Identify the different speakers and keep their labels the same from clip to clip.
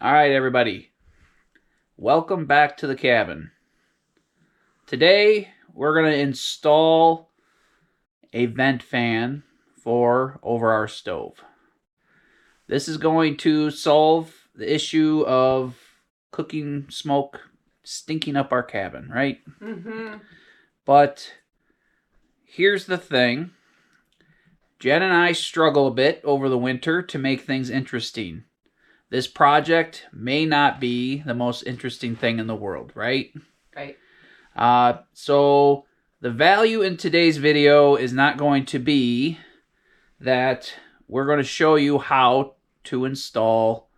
Speaker 1: All right, everybody. Welcome back to the cabin. Today, we're going to install a vent fan for over our stove. This is going to solve the issue of cooking smoke stinking up our cabin, right?
Speaker 2: Mm-hmm.
Speaker 1: But here's the thing. Jen and I struggle a bit over the winter to make things interesting. This project may not be the most interesting thing in the world, right?
Speaker 2: Right.
Speaker 1: So the value in today's video is not going to be that we're going to show you how to install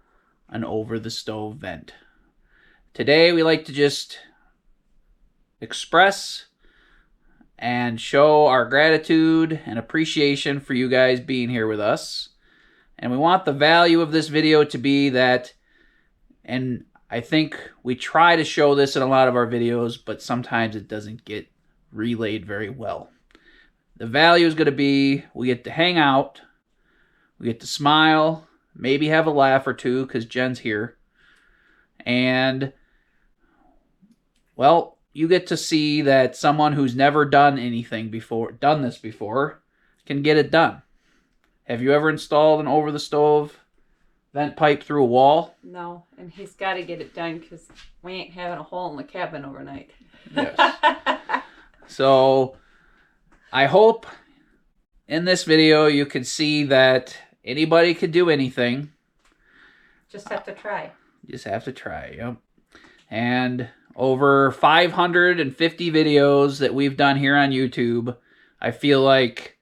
Speaker 1: an over-the-stove vent. Today we like to just express and show our gratitude and appreciation for you guys being here with us. And we want the value of this video to be that, and I think we try to show this in a lot of our videos, but sometimes it doesn't get relayed very well. The value is going to be we get to hang out, we get to smile, maybe have a laugh or two because Jen's here. And, well, you get to see that someone who's never done this before, can get it done. Have you ever installed an over-the-stove vent pipe through a wall?
Speaker 2: No, and he's got to get it done because we ain't having a hole in the cabin overnight.
Speaker 1: Yes. So, I hope in this video you can see that anybody could do anything.
Speaker 2: Just have to try.
Speaker 1: Just have to try, yep. And over 550 videos that we've done here on YouTube, I feel like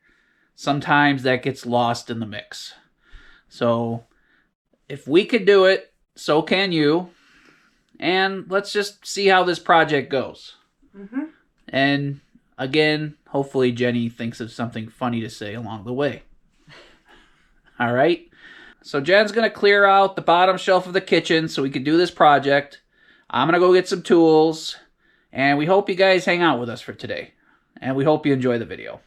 Speaker 1: sometimes that gets lost in the mix. So if we could do it, so can you. And let's just see how this project goes.
Speaker 2: Mm-hmm.
Speaker 1: And again, hopefully Jenny thinks of something funny to say along the way. All right. So Jen's going to clear out the bottom shelf of the kitchen so we can do this project. I'm going to go get some tools, and we hope you guys hang out with us for today. And we hope you enjoy the video.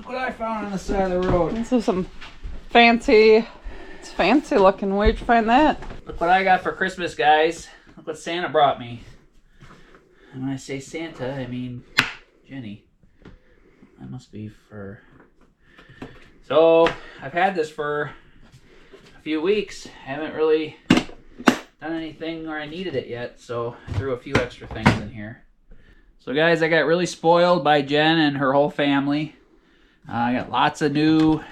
Speaker 1: What I found on the side of the road.
Speaker 2: This is some fancy, it's fancy looking. Where'd you find that?
Speaker 1: Look what I got for Christmas, guys. Look what Santa brought me. And when I say Santa, I mean Jenny. That must be for... So, I've had this for a few weeks. Haven't really done anything where I needed it yet, so I threw a few extra things in here. So guys, I got really spoiled by Jen and her whole family. I got lots of new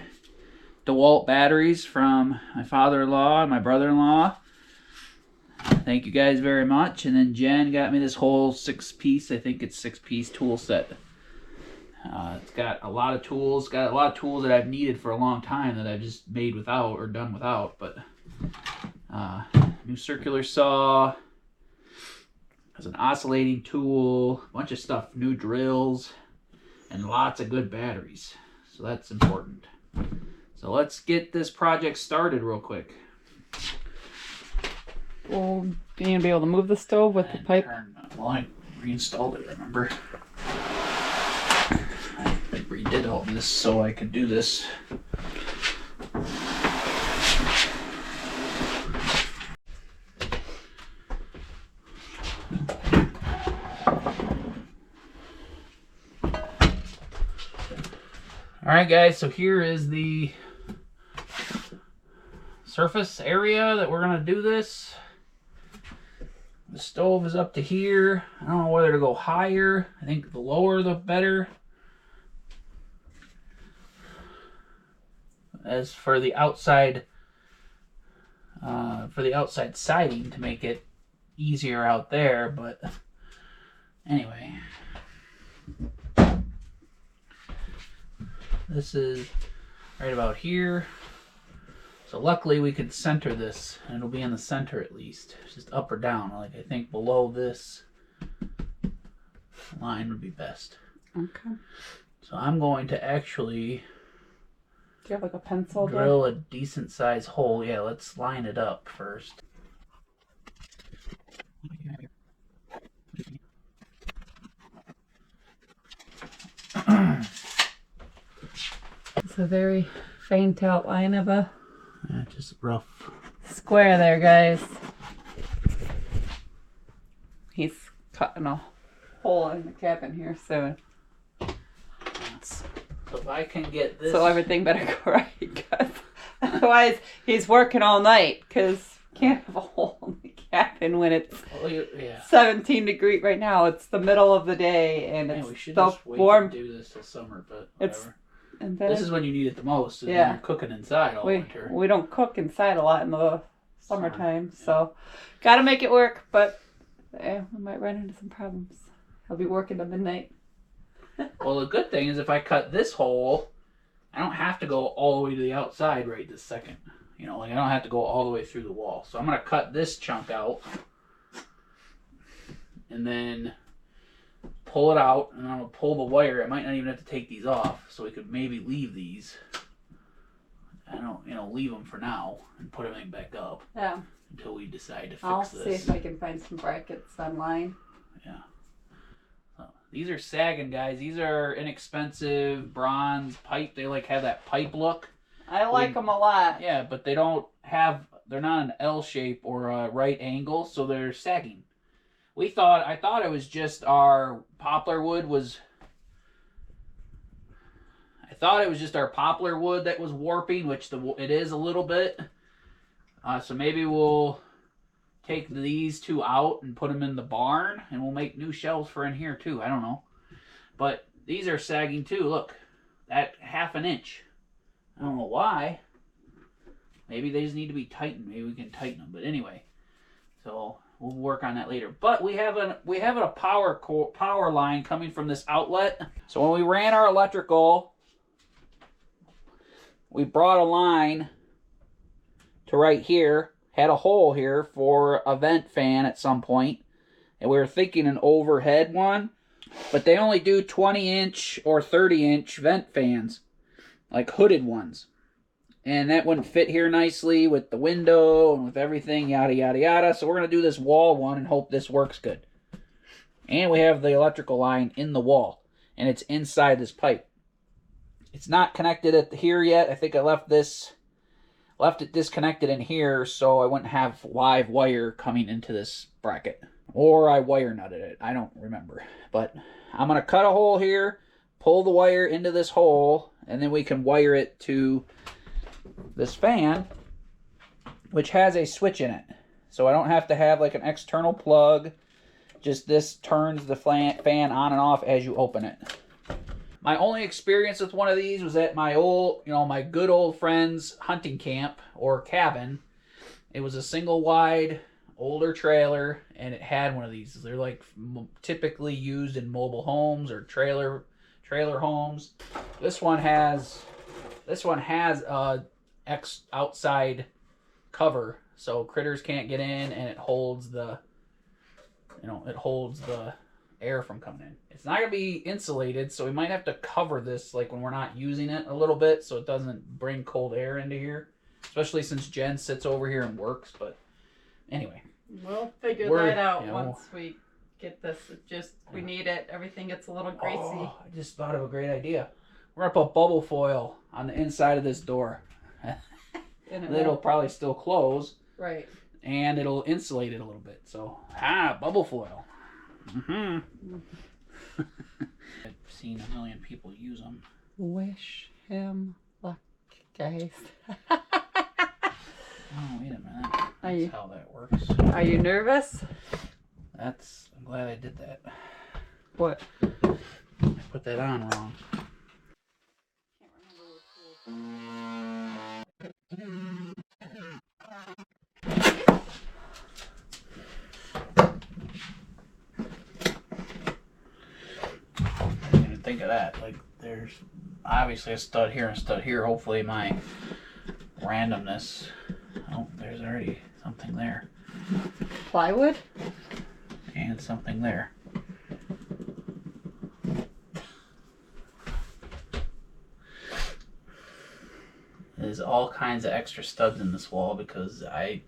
Speaker 1: DeWalt batteries from my father-in-law and my brother-in-law. Thank you guys very much. And then Jen got me this whole 6-piece, I think it's 6-piece tool set. It's got a lot of tools. Got a lot of tools that I've needed for a long time that I've just made without or done without. But new circular saw. There's an oscillating tool. A bunch of stuff. New drills. And lots of good batteries. So that's important. So let's get this project started real quick.
Speaker 2: Well, you gonna be able to move the stove with the pipe?
Speaker 1: Well, I reinstalled it, remember? I redid all this so I could do this. Alright guys, so here is the surface area that we're going to do this. The stove is up to here. I don't know whether to go higher. I think the lower the better. As for the outside siding to make it easier out there, but anyway. This is right about here. So luckily we could center this, and it'll be in the center at least. It's just up or down. Like I think below this line would be best.
Speaker 2: Okay.
Speaker 1: So I'm going to actually
Speaker 2: Do you have like a pencil?
Speaker 1: drill a decent sized hole. Yeah, let's line it up first.
Speaker 2: It's a very faint outline of a
Speaker 1: Just rough.
Speaker 2: square there, guys. He's cutting a hole in the cabin here soon.
Speaker 1: So if I can get this.
Speaker 2: So everything better go right, guys. Otherwise, he's working all night because can't have a hole in the cabin when it's 17 degrees right now. It's the middle of the day and it's
Speaker 1: we should
Speaker 2: still
Speaker 1: just wait
Speaker 2: warm.
Speaker 1: to do this till summer, but
Speaker 2: It's
Speaker 1: whatever.
Speaker 2: and then
Speaker 1: This is when you need it the most. And
Speaker 2: Yeah.
Speaker 1: you're cooking inside all winter.
Speaker 2: we don't cook inside a lot in the summertime, so gotta make it work. But we might run into some problems. I'll be working to midnight.
Speaker 1: Well, the good thing is if I cut this hole, I don't have to go all the way to the outside right this second. You know, like I don't have to go all the way through the wall. So I'm going to cut this chunk out and then pull it out, and I'm going to pull the wire. I might not even have to take these off, so we could maybe leave these. I don't, leave them for now and put everything back up
Speaker 2: Yeah,
Speaker 1: until we decide to fix
Speaker 2: I'll
Speaker 1: this.
Speaker 2: see if I can find some brackets online.
Speaker 1: Yeah. These are sagging, guys. These are inexpensive bronze pipe. They like have that pipe look.
Speaker 2: I like them a lot.
Speaker 1: Yeah, but they're not an L shape or a right angle, so they're sagging. I thought it was just our poplar wood that was warping, which it is a little bit. So maybe we'll take these two out and put them in the barn, and we'll make new shelves for in here too. I don't know. But these are sagging too. Look, that 1/2 inch. I don't know why. Maybe they just need to be tightened. Maybe we can tighten them. But anyway, so we'll work on that later. But we have a power line coming from this outlet. So when we ran our electrical, we brought a line to right here. Had a hole here for a vent fan at some point, and we were thinking an overhead one, but they only do 20-inch or 30-inch vent fans, like hooded ones, and that wouldn't fit here nicely with the window and with everything, yada yada yada. So we're gonna do this wall one and hope this works good. And we have the electrical line in the wall, and it's inside this pipe. It's not connected at here yet. I think I left it disconnected in here so I wouldn't have live wire coming into this bracket. Or I wire nutted it. I don't remember. But I'm going to cut a hole here, pull the wire into this hole, and then we can wire it to this fan, which has a switch in it. So I don't have to have like an external plug. Just this turns the fan on and off as you open it. My only experience with one of these was at my my good old friend's hunting camp or cabin. It was a single wide older trailer, and it had one of these. They're like typically used in mobile homes or trailer homes. This one has a outside cover, so critters can't get in, and it holds the air from coming in. It's not going to be insulated, so we might have to cover this like when we're not using it a little bit so it doesn't bring cold air into here, especially since Jen sits over here and works. But anyway,
Speaker 2: We'll figure that out once we get this. We need it. Everything gets a little greasy.
Speaker 1: Oh, I just thought of a great idea. We're going to put bubble foil on the inside of this door. It'll probably still close.
Speaker 2: Right.
Speaker 1: And it'll insulate it a little bit. So, bubble foil. I've seen a million people use them.
Speaker 2: Wish him luck, guys.
Speaker 1: Oh, wait a minute. That's how that works.
Speaker 2: Are you nervous?
Speaker 1: I'm glad I did that.
Speaker 2: What?
Speaker 1: I put that on wrong. I didn't even think of that. Like, there's obviously a stud here and a stud here. Hopefully my randomness. Oh, there's already something there.
Speaker 2: Plywood?
Speaker 1: And something there. There's all kinds of extra studs in this wall because I'm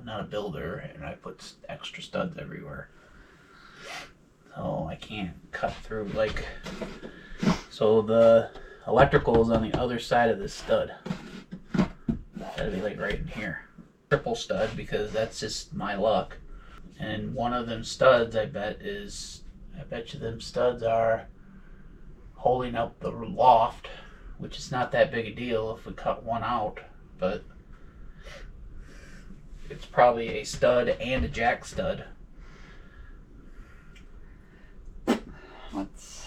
Speaker 1: not a builder and I put extra studs everywhere. So I can't cut through, like, so the electrical is on the other side of this stud. That'd be like right in here. Triple stud because that's just my luck. And one of them studs I bet you them studs are holding up the loft, which is not that big a deal if we cut one out, but it's probably a stud and a jack stud.
Speaker 2: Let's...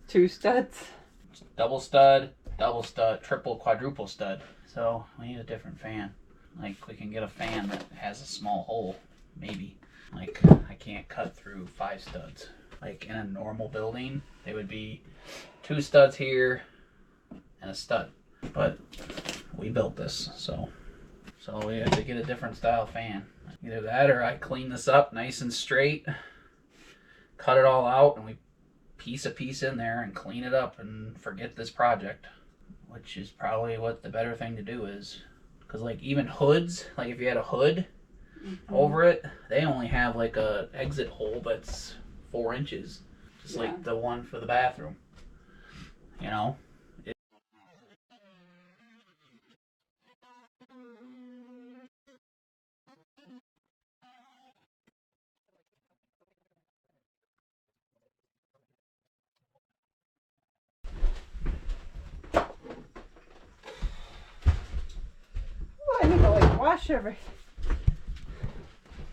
Speaker 2: Two studs?
Speaker 1: Double stud, triple, quadruple stud. So we need a different fan. Like, we can get a fan that has a small hole, maybe. Like, I can't cut through 5 studs. Like, in a normal building, they would be 2 studs here and a stud. But we built this, so we have to get a different style fan. Either that or I clean this up nice and straight, cut it all out, and we piece a piece in there and clean it up and forget this project. Which is probably what the better thing to do is. Because, like, even hoods, like if you had a hood over it, they only have like a exit hole that's 4 inches. Just like the one for the bathroom. You know?
Speaker 2: I need to like wash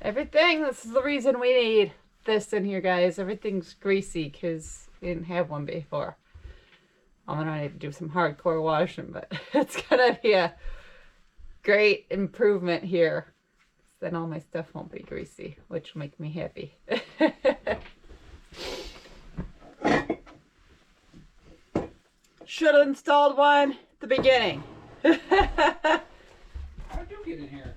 Speaker 2: everything. This is the reason we need this in here, guys. Everything's greasy because we didn't have one before. I'm gonna need to do some hardcore washing, but it's gonna be a great improvement here. Then all my stuff won't be greasy, which will make me happy. Should have installed one at the beginning.
Speaker 1: How'd you get in here?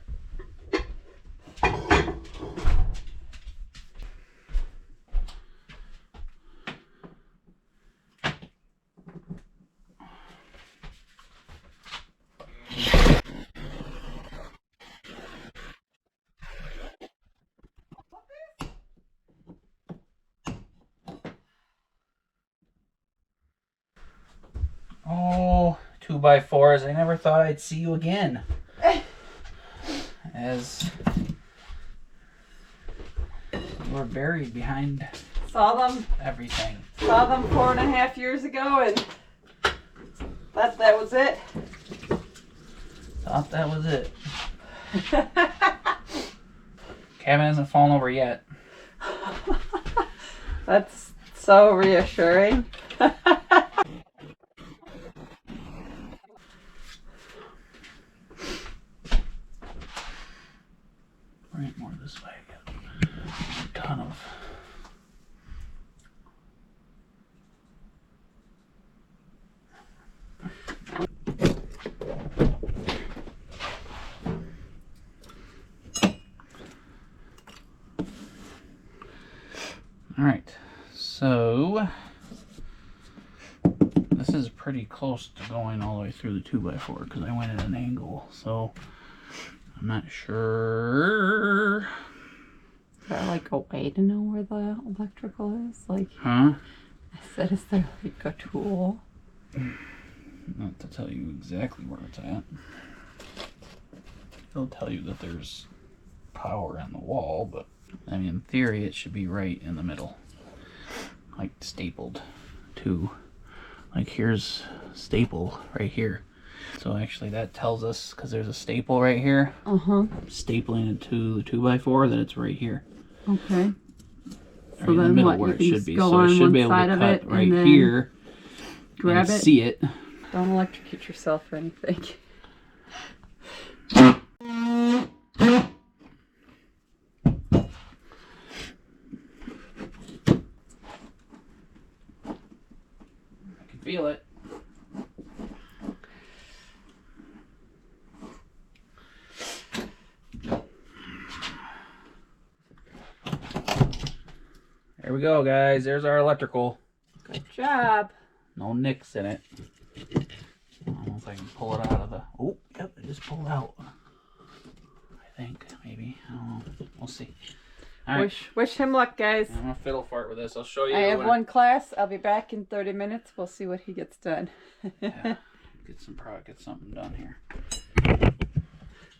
Speaker 1: Oh, 2x4s. I never thought I'd see you again. As you were buried behind everything.
Speaker 2: Saw them 4.5 years ago, and that was it.
Speaker 1: Thought that was it. Cabin hasn't fallen over yet.
Speaker 2: That's so reassuring.
Speaker 1: Bring it more this way. A ton of. All right, so this is pretty close to going all the way through the 2x4 because I went at an angle, so I'm not sure.
Speaker 2: Is there like a way to know where the electrical is? Like,
Speaker 1: huh?
Speaker 2: I said, is there like a tool?
Speaker 1: Not to tell you exactly where it's at. It'll tell you that there's power on the wall, but I mean, in theory, it should be right in the middle, like stapled to too. Like here's staple right here. So actually that tells us, because there's a staple right here. Stapling it to the 2x4, that it's right here.
Speaker 2: Okay.
Speaker 1: So right in the middle where it should be. So I should be able to cut right here.
Speaker 2: Grab it.
Speaker 1: See it.
Speaker 2: Don't electrocute yourself or anything.
Speaker 1: Feel it. There we go, guys. There's our electrical.
Speaker 2: Good job.
Speaker 1: No nicks in it. I don't know if I can pull it out of the... Oh, yep, it just pulled out. I think, maybe. I don't know. We'll see. All right.
Speaker 2: Wish him luck, guys.
Speaker 1: I'm gonna fiddle fart with this. I'll show you.
Speaker 2: I have one class. I'll be back in 30 minutes. We'll see what he gets done.
Speaker 1: Yeah. Get something done here.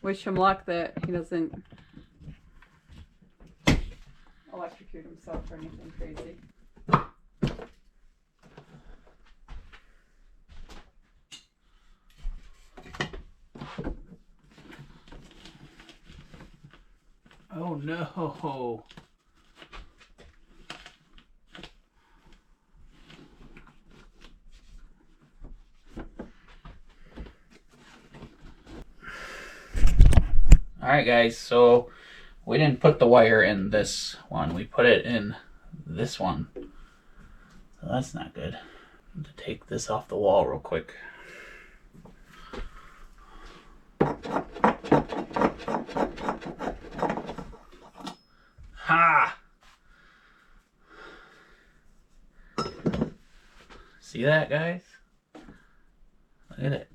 Speaker 2: Wish him luck that he doesn't electrocute himself or anything crazy.
Speaker 1: Oh no. Alright guys, so we didn't put the wire in this one, we put it in this one. So that's not good. I have to take this off the wall real quick. Ha! See that, guys? Look at it.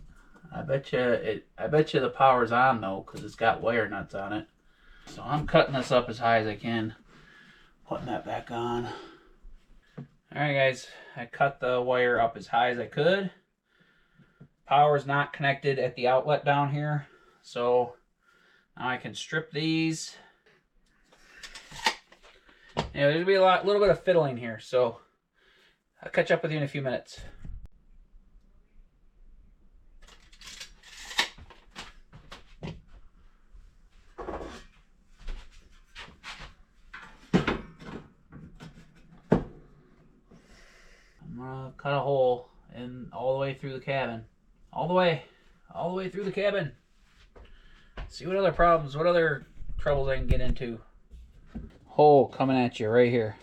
Speaker 1: I bet you the power's on though, because it's got wire nuts on it. So I'm cutting this up as high as I can, putting that back on. Alright guys, I cut the wire up as high as I could. Power's not connected at the outlet down here, so now I can strip these. Anyway, there's gonna be little bit of fiddling here, so I'll catch up with you in a few minutes. I'm gonna cut a hole in all the way through the cabin. All the way through the cabin. See what other problems, what other troubles I can get into. Hole coming at you right here.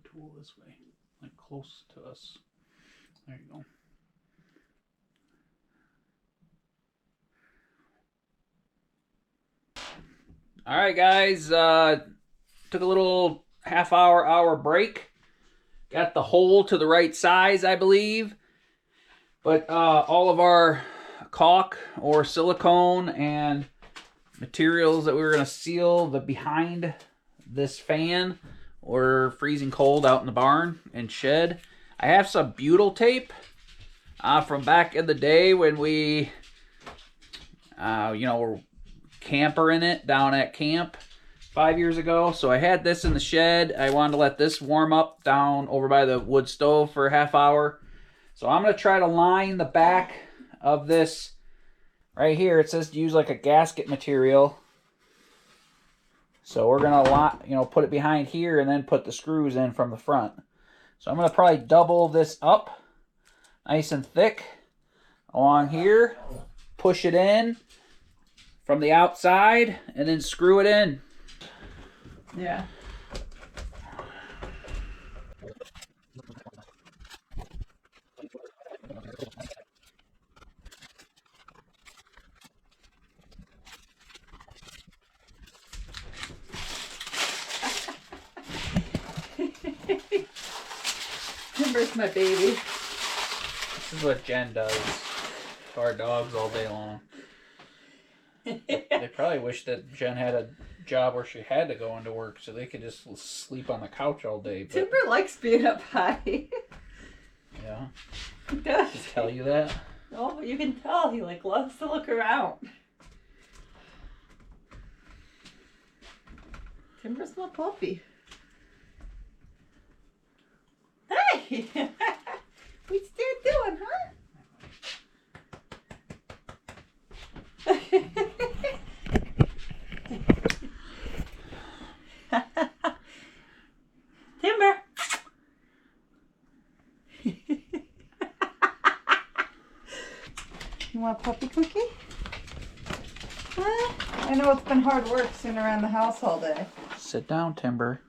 Speaker 1: the tool this way, like close to us. There you go. All right, guys. Took a little hour break. Got the hole to the right size, I believe. But all of our caulk or silicone and materials that we were going to seal the behind this fan were freezing cold out in the barn and shed. I have some butyl tape from back in the day when we, were campering it down at camp 5 years ago. So I had this in the shed. I wanted to let this warm up down over by the wood stove for a half hour. So I'm going to try to line the back of this right here. It says to use like a gasket material. So we're going to put it behind here and then put the screws in from the front. So I'm going to probably double this up nice and thick along here. Push it in from the outside and then screw it in.
Speaker 2: Yeah. Timber's my baby.
Speaker 1: This is what Jen does to our dogs all day long. They probably wish that Jen had a job where she had to go into work so they could just sleep on the couch all day. But...
Speaker 2: Timber likes being up high.
Speaker 1: Yeah.
Speaker 2: He does.
Speaker 1: Did he tell you that?
Speaker 2: Oh, but you can tell he loves to look around. Timber's my puppy. Hey! What's Dad doing, huh? Timber! You want a puppy cookie? Huh? I know it's been hard work sitting around the house all day.
Speaker 1: Sit down, Timber.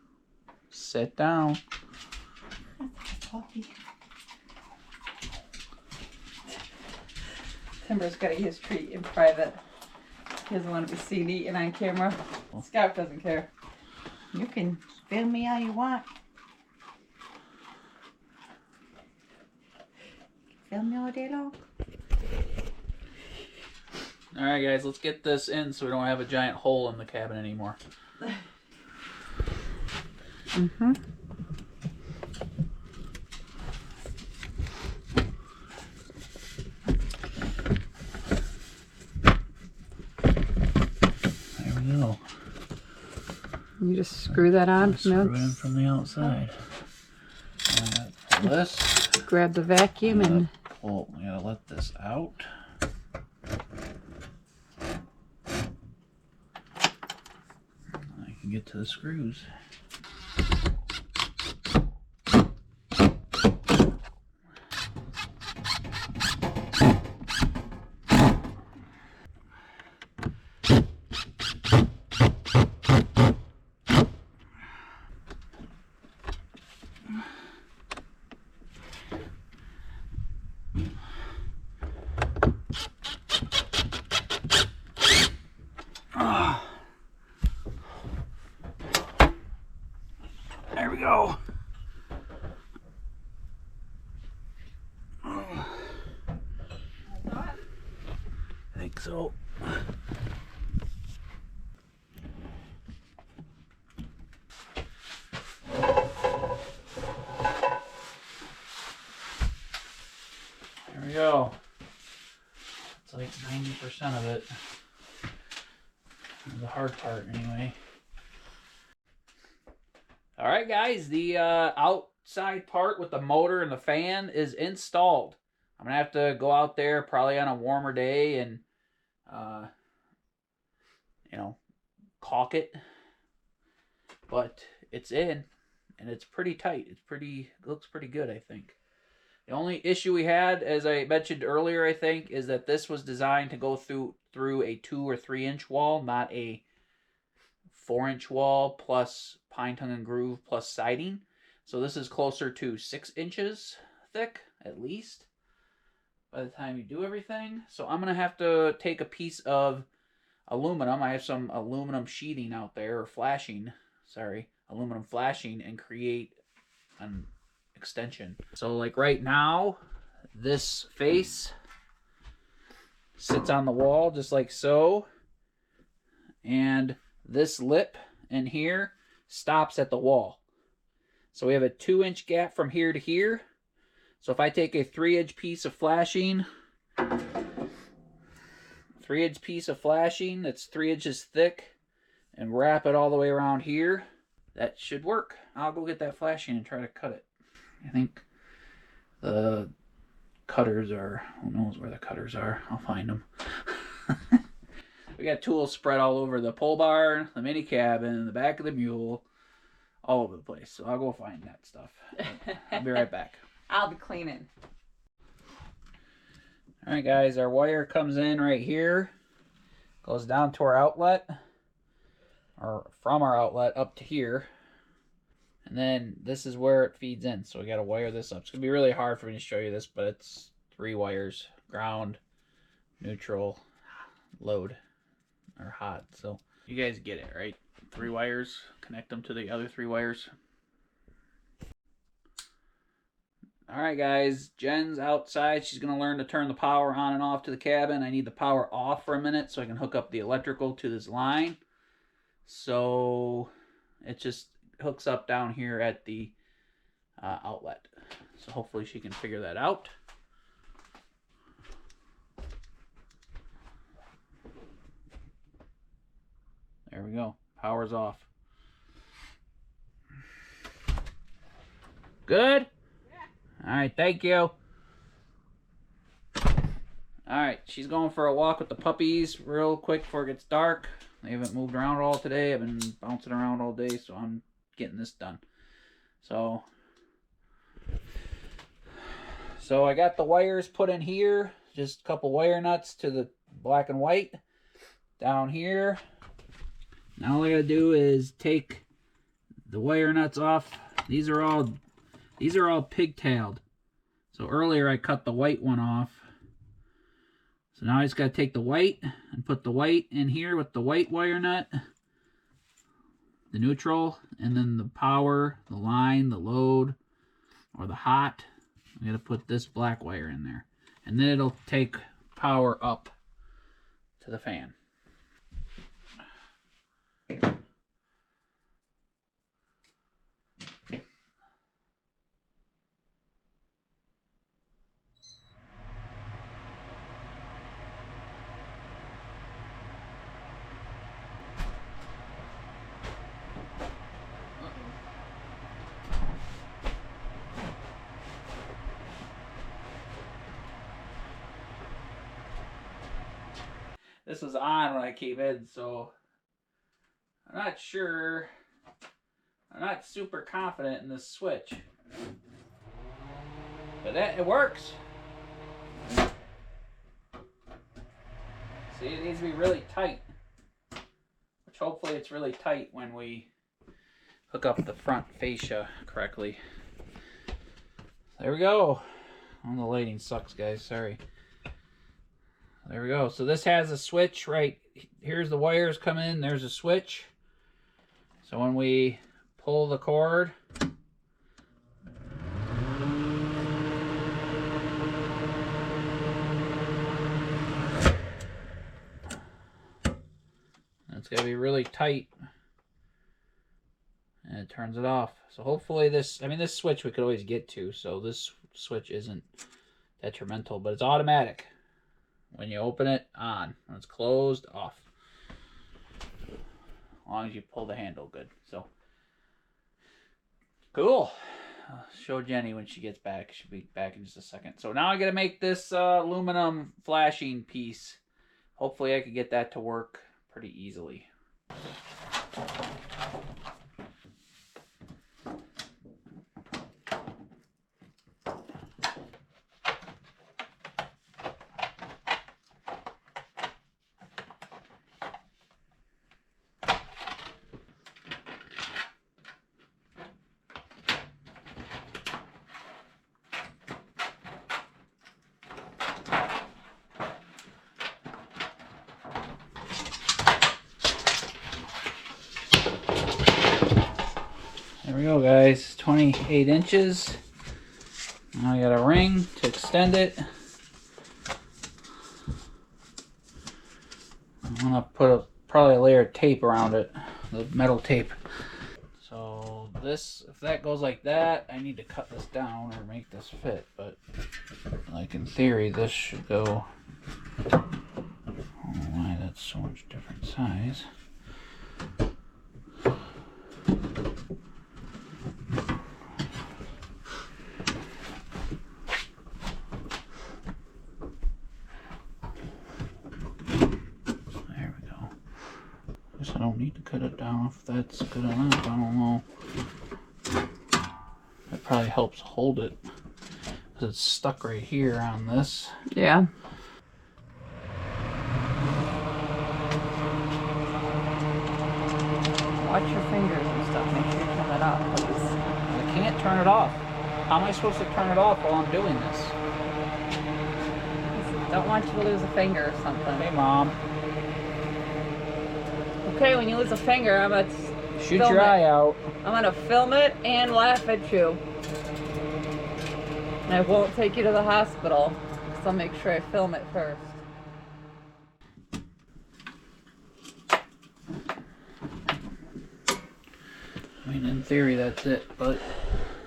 Speaker 1: Sit down.
Speaker 2: That's a puppy. Timber's got to eat his treat in private. He doesn't want to be seen eating on camera. Scout doesn't care. You can film me all you want. Film me all day long.
Speaker 1: Alright guys, let's get this in so we don't have a giant hole in the cabin anymore.
Speaker 2: Mm-hmm.
Speaker 1: There we go.
Speaker 2: You just screw that on.
Speaker 1: Screw it in from the outside. And pull this.
Speaker 2: Grab the vacuum and
Speaker 1: pull. We gotta let this out. I can get to the screws. There we go. I think so. There we go. It's like 90% of it. The hard part, anyway. All right, guys, the outside part with the motor and the fan is installed. I'm going to have to go out there probably on a warmer day and, caulk it. But it's in, and it's pretty tight. It looks pretty good, I think. The only issue we had, as I mentioned earlier, I think, is that this was designed to go through a 2 or 3 inch wall, not a 4-inch wall plus pine tongue and groove plus siding. So this is closer to 6 inches thick, at least, by the time you do everything. So I'm going to have to take a piece of aluminum. I have some aluminum sheeting out there, or flashing, sorry, aluminum flashing, and create an extension. So like right now, this face sits on the wall just like so, and this lip in here stops at the wall. So we have a 2-inch gap from here to here. So if I take a 3-inch piece of flashing, 3-inch piece of flashing that's 3 inches thick, and wrap it all the way around here, that should work. I'll go get that flashing and try to cut it. I think the cutters are, who knows where the cutters are? I'll find them. We got tools spread all over the pole barn, the mini cabin, the back of the mule, all over the place. So I'll go find that stuff. I'll be right back.
Speaker 2: I'll be cleaning.
Speaker 1: All right, guys, our wire comes in right here, goes down to our outlet, or from our outlet up to here. And then this is where it feeds in. So we got to wire this up. It's going to be really hard for me to show you this, but it's 3 wires: ground, neutral, load, or hot. So you guys get it, right? 3 wires, connect them to the other 3 wires. All right, guys, Jen's outside. She's going to learn to turn the power on and off to the cabin. I need the power off for a minute so I can hook up the electrical to this line. So it just hooks up down here at the outlet. So hopefully she can figure that out. There we go. Power's off. Good? Yeah. All right, thank you. All right, she's going for a walk with the puppies real quick before it gets dark. They haven't moved around at all today. I've been bouncing around all day, so I'm getting this done. So I got the wires put in here. Just a couple wire nuts to the black and white down here. Now all I gotta do is take the wire nuts off. These are all pigtailed. So earlier I cut the white one off. So now I just gotta take the white and put the white in here with the white wire nut, the neutral, and then the power, the line, the load, or the hot. I gotta put this black wire in there. And then it'll take power up to the fan. This was on when I came in, so I'm not sure. I'm not super confident in this switch. But it works. See, it needs to be really tight. Which hopefully it's really tight when we hook up the front fascia correctly. There we go. Oh, the lighting sucks, guys. Sorry. There we go. So this has a switch right here's the wires come in. There's a switch. So when we pull the cord, it's got to be really tight, and it turns it off. So hopefully this switch we could always get to, so this switch isn't detrimental, but it's automatic. When you open it, on. When it's closed, off. As long as you pull the handle good. So, cool. I'll show Jenny when she gets back. She'll be back in just a second. So now I got to make this aluminum flashing piece. Hopefully I can get that to work pretty easily. we go, guys. 28 inches. Now I got a ring to extend it. I'm gonna put probably a layer of tape around it, the metal tape. So this, if that goes like that, I need to cut this down or make this fit. But like in theory, this should go. I don't know why that's so much different size. I don't need to cut it down if that's good enough. I don't know. That probably helps hold it because it's stuck right here on this.
Speaker 2: Yeah. Watch your fingers and stuff. Make sure you turn that off, please.
Speaker 1: I can't turn it off. How am I supposed to turn it off while I'm doing this?
Speaker 2: Don't want you to lose a finger or something.
Speaker 1: Hey, Mom.
Speaker 2: Okay, when you lose a finger, I'm gonna
Speaker 1: shoot your eye out.
Speaker 2: I'm gonna film it and laugh at you. And I won't take you to the hospital, because I'll make sure I film it first.
Speaker 1: I mean, in theory, that's it, but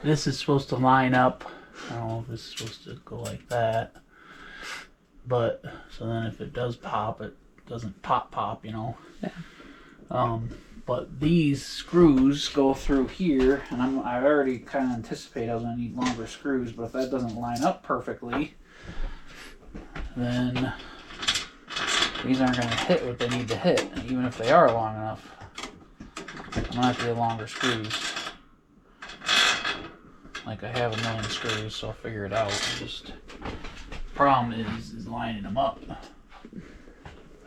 Speaker 1: this is supposed to line up. I don't know if this is supposed to go like that. But, so then if it does pop, it doesn't pop, you know.
Speaker 2: Yeah.
Speaker 1: But these screws go through here, and I already kind of anticipate I was going to need longer screws, but if that doesn't line up perfectly, then these aren't going to hit what they need to hit, even if they are long enough. I'm going to have to get longer screws. Like I have a million screws, so I'll figure it out. Just problem is lining them up. It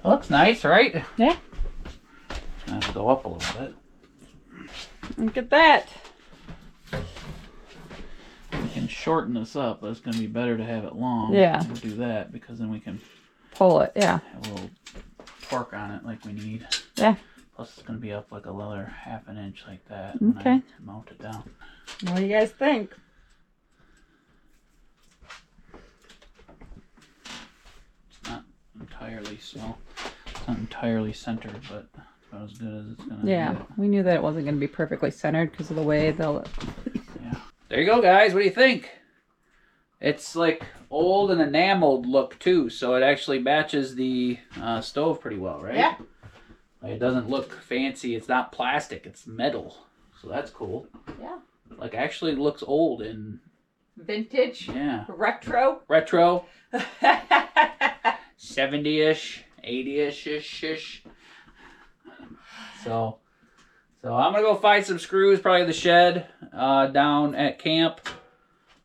Speaker 1: looks nice, right?
Speaker 2: Yeah.
Speaker 1: I have to go up a little bit.
Speaker 2: Look at that.
Speaker 1: We can shorten this up, but it's going to be better to have it long.
Speaker 2: Yeah.
Speaker 1: We'll do that because then we can
Speaker 2: pull it, yeah.
Speaker 1: Have a little torque on it like we need.
Speaker 2: Yeah.
Speaker 1: Plus it's going to be up like another half an inch like that.
Speaker 2: Okay.
Speaker 1: When I mount it down.
Speaker 2: What do you guys think?
Speaker 1: It's not entirely so. It's not entirely centered, but about as good as it's going to
Speaker 2: Yeah,
Speaker 1: get.
Speaker 2: we knew that it wasn't going to be perfectly centered because of the way they'll...
Speaker 1: Yeah. There you go, guys. What do you think? It's like old and enameled look too, so it actually matches the stove pretty well, right?
Speaker 2: Yeah.
Speaker 1: Like, it doesn't look fancy. It's not plastic. It's metal. So that's cool.
Speaker 2: Yeah.
Speaker 1: Like, actually looks old and...
Speaker 2: Vintage.
Speaker 1: Yeah.
Speaker 2: Retro.
Speaker 1: Retro. 70-ish, 80-ish. So I'm going to go find some screws, probably in the shed down at camp.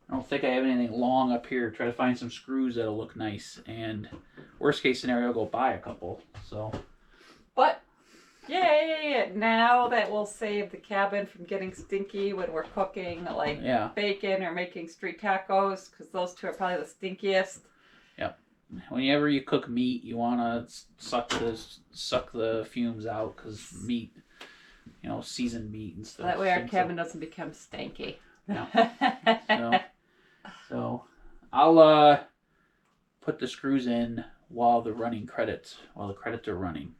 Speaker 1: I don't think I have anything long up here. Try to find some screws that'll look nice. And worst case scenario, go buy a couple. So...
Speaker 2: But, yay! Now that will save the cabin from getting stinky when we're cooking, like bacon or making street tacos, because those two are probably the stinkiest.
Speaker 1: Yep. Whenever you cook meat, you want to suck the fumes out, because meat, you know, seasoned meat and stuff.
Speaker 2: That way our cabin doesn't become stanky.
Speaker 1: Yeah. So I'll put the screws in while the credits are running.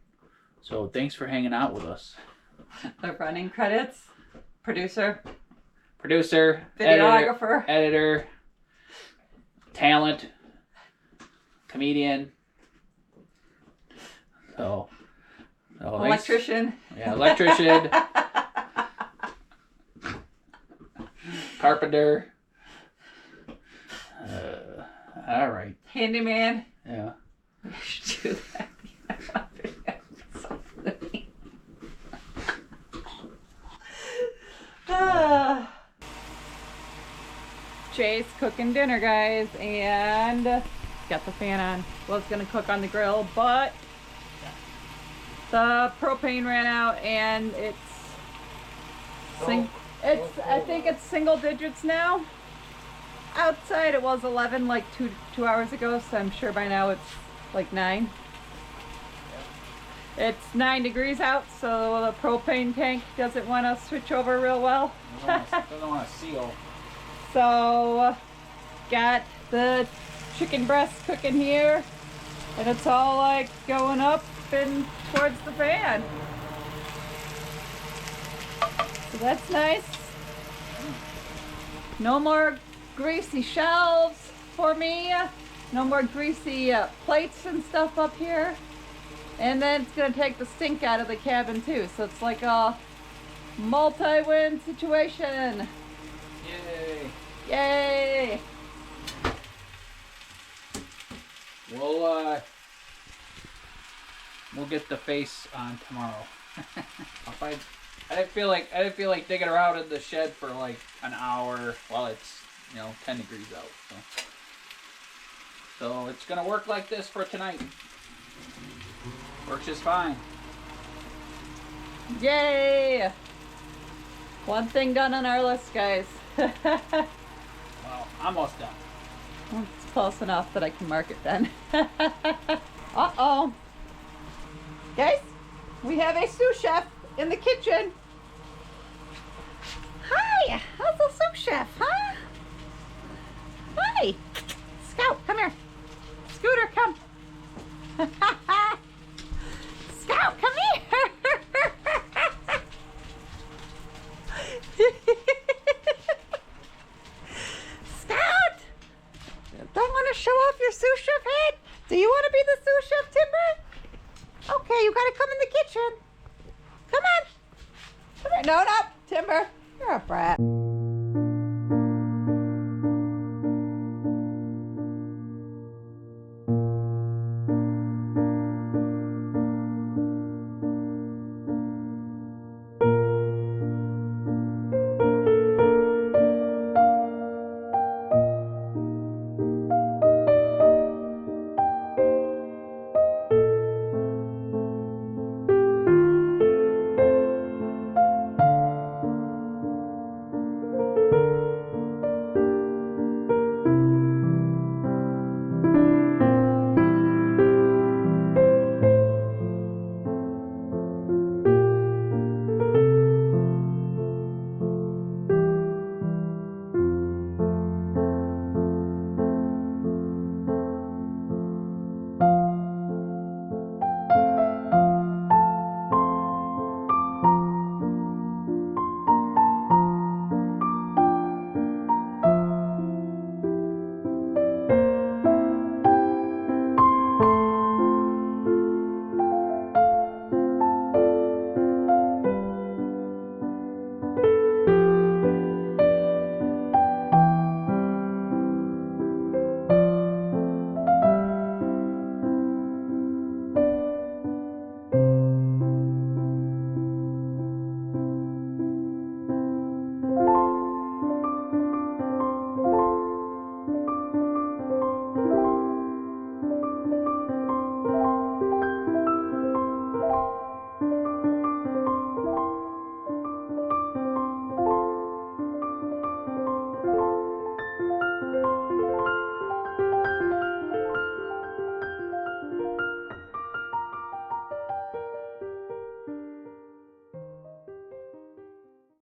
Speaker 1: So thanks for hanging out with us.
Speaker 2: The running credits. Producer.
Speaker 1: Videographer. Editor. Talent. Comedian. So
Speaker 2: electrician.
Speaker 1: Yeah, electrician. Carpenter. All right.
Speaker 2: Handyman.
Speaker 1: Yeah.
Speaker 2: We should do that. So funny. Jay's cooking dinner, guys, and got the fan on. Was gonna cook on the grill, but the propane ran out, and I think it's single digits now. Outside it was 11 like two hours ago, so I'm sure by now it's like 9. It's 9 degrees out, so the propane tank doesn't want to switch over real well.
Speaker 1: Doesn't want to seal.
Speaker 2: So, got the chicken breast cooking here, and it's all like going up and towards the fan. So that's nice. No more greasy shelves for me. No more greasy plates and stuff up here. And then it's gonna take the stink out of the cabin too. So it's like a multi-win situation.
Speaker 1: Yay.
Speaker 2: Yay.
Speaker 1: We'll get the face on tomorrow. I didn't feel like digging around in the shed for like an hour while it's 10 degrees out. So it's gonna work like this for tonight. Works just fine.
Speaker 2: Yay! One thing done on our list, guys.
Speaker 1: Well, almost done.
Speaker 2: It's close enough that I can mark it then. Uh-oh. Guys, we have a sous chef in the kitchen. Hi, how's the sous chef, huh? Hi. Scout, come here. Scooter, come. Scout, come here. Scout! Don't want to show off your sous chef head? Do you want to be the sous chef, Timber? Okay, you gotta come in the kitchen. Come on. Come here. No, Timber. You're a brat.